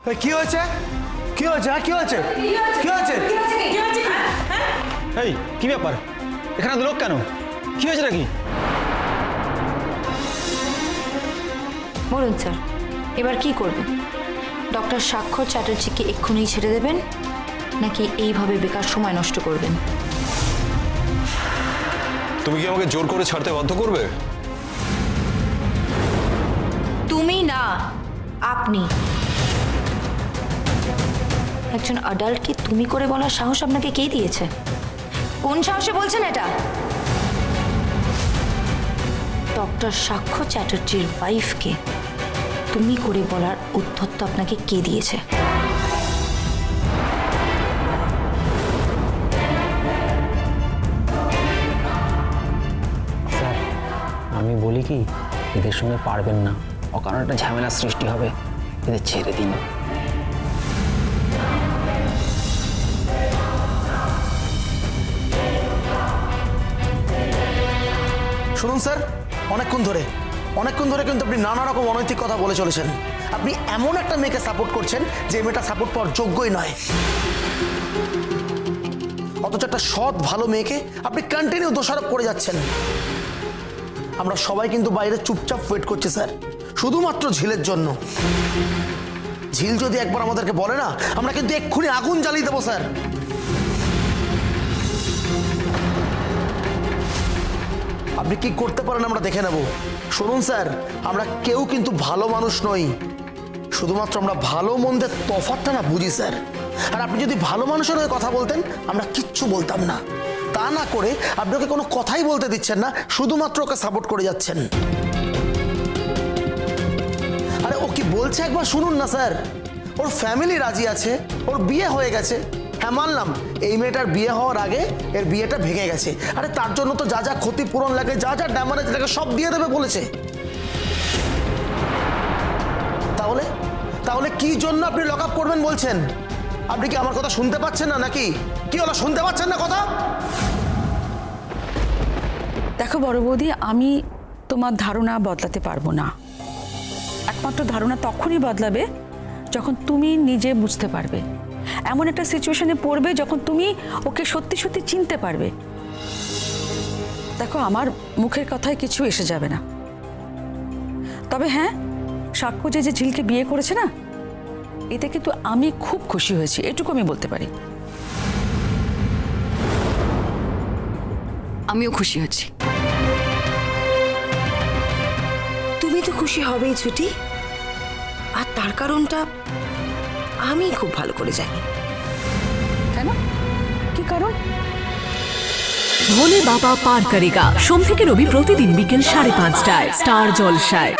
কি হয়েছে? কি হয়েছে? কি হয়েছে? কি হয়েছে? এই কি ব্যাপার? এখানে লোক কেন? কি হয়েছে নাকি? বলুন স্যার, এবার কি করবেন? ডক্টর স্বাক্ষর চ্যাটার্জিকে এক্ষুনি ছেড়ে দেবেন নাকি এইভাবে বেকার সময় নষ্ট করবেন? তুমি কি আমাকে জোর করে ছাড়তে বাধ্য করবে? তুমি না, আপনি। একজন অ্যাডাল্টকে তুমি করে বলার সাহস আপনাকে কে দিয়েছে? কোন সাহসে বলছেন এটা? ডক্টর স্বাক্ষর চ্যাটার্জির ওয়াইফকে তুমি করে বলার উদ্ধত্ত আপনাকে কে দিয়েছে? স্যার, আমি বলি কি, এদের সঙ্গে পারবেন না, অকারণ একটা ঝামেলার সৃষ্টি হবে, এদের ছেড়ে দিন। শুনুন স্যার, অনেকক্ষণ ধরে কিন্তু আপনি নানা রকম অনৈতিক কথা বলে চলেছেন। আপনি এমন একটা মেয়েকে সাপোর্ট করছেন যে মেয়েটা সাপোর্ট পাওয়ার যোগ্যই নয়, অথচ একটা সৎ ভালো মেয়েকে আপনি কন্টিনিউ দোষারোপ করে যাচ্ছেন। আমরা সবাই কিন্তু বাইরে চুপচাপ ওয়েট করছি স্যার, শুধুমাত্র ঝিলের জন্য। ঝিল যদি একবার আমাদেরকে বলে না, আমরা কিন্তু এক্ষুনি আগুন জ্বালিয়ে দেবো স্যার। আপনি কি করতে পারেন আমরা দেখে নেব। শুনুন স্যার, আমরা কেউ কিন্তু ভালো মানুষ নই, শুধুমাত্র আমরা ভালো মন্দের তফাৎটা না বুঝি স্যার। আর আপনি যদি ভালো মানুষের হয়ে কথা বলতেন, আমরা কিচ্ছু বলতাম না। তা না করে আপনি ওকে কোনো কথাই বলতে দিচ্ছেন না, শুধুমাত্র ওকে সাপোর্ট করে যাচ্ছেন। আরে ও কি বলছে একবার শুনুন না স্যার। ওর ফ্যামিলি রাজি আছে, ওর বিয়ে হয়ে গেছে। হ্যাঁ মানলাম, এই মেয়েটার বিয়ে হওয়ার আগে এর বিয়েটা ভেঙে গেছে। আরে তার জন্য তো যা যা ক্ষতিপূরণ লাগে, যা যা ড্যামারেজ লাগে সব দিয়ে দেবে বলেছে। তাহলে কি জন্য আপনি লক আপ করবেন বলছেন? আপনি কি আমার কথা শুনতে পাচ্ছেন না নাকি? কি হলো, শুনতে পাচ্ছেন না কথা? দেখো বড় বৌদি, আমি তোমার ধারণা বদলাতে পারবো না। একমাত্র ধারণা তখনই বদলাবে যখন তুমি নিজে বুঝতে পারবে, এমন একটা সিচুয়েশনে পড়বে যখন তুমি ওকে সত্যি সত্যি চিনতে পারবে। দেখো, আমার মুখের কথায় কিছু এসে যাবে না। তবে হ্যাঁ, সাক্ষ্য যে ঝিলকে বিয়ে করেছে না, এতে কিন্তু আমি খুব খুশি হয়েছি, এটুকু আমি বলতে পারি। আমিও খুশি হচ্ছি। তুমি তো খুশি হবেই ছুটি, আর তার কারণটা আমি খুব ভালো করে জানি। কেন? কি কারণ? ভোলে বাবা পার করেগা, সোম থেকে রবি প্রতিদিন বিকেল 5:30টায় স্টার জলসায়।